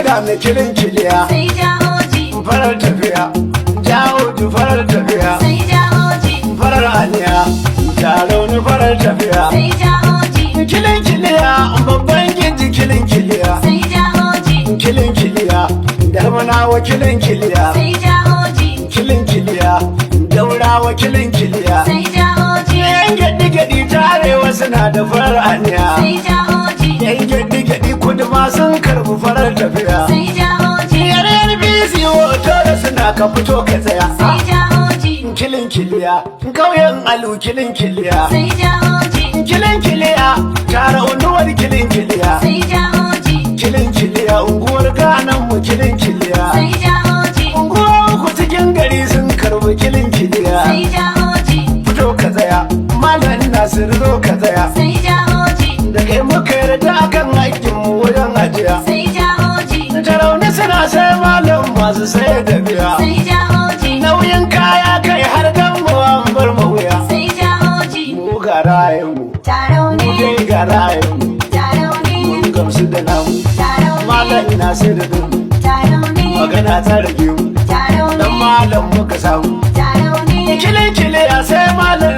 ga na kilin kiliya sai jahoji, farar tafiya jawo farar tafiya sai jahoji, farar aniya taro ni farar tafiya sai jahoji, kilin kiliya babban gindi kilin kiliya sai jahoji, kilin kiliya darmanawa kilin kiliya sai jahoji, kilin kiliya daurawa kilin kiliya sai jahoji, yan gadi-gadi tarewa suna da farar aniya sai jahoji, yan gadi-gadi kudu ma sun karbi farar tafiya sai jahoji, yarar bisi hoto da suna ka fito ka tsaya sai jahoji, kilin kiliya kauyen alu kilin kiliya sai jahoji, kilin kiliya tara unuwar kilin kiliya sai jahoji, kilin kiliya unguwar ganan mu kilin kiliya sai jahoji, unguwar ku cikin gari sun karbi kilin kiliya sai jahoji, fito ka tsaya malam nasir zo ka tsaya sai jahoji, da kai muka yarda akan aikin mu wajen ajiya sai jahoji, tarauni suna sai malam masu sayar da biya sai jahoji, nauyin kaya kai har dan mu an bar mu wuya sai jahoji, mu ga rayin mu taro mu ne, dai ga rayin mu taro ne, mun gamsu da namu taro ne, malam nasir din taro ne, magana ta rage mu taro dan ne, malam muka samu taro ne. kile kile ya sai malam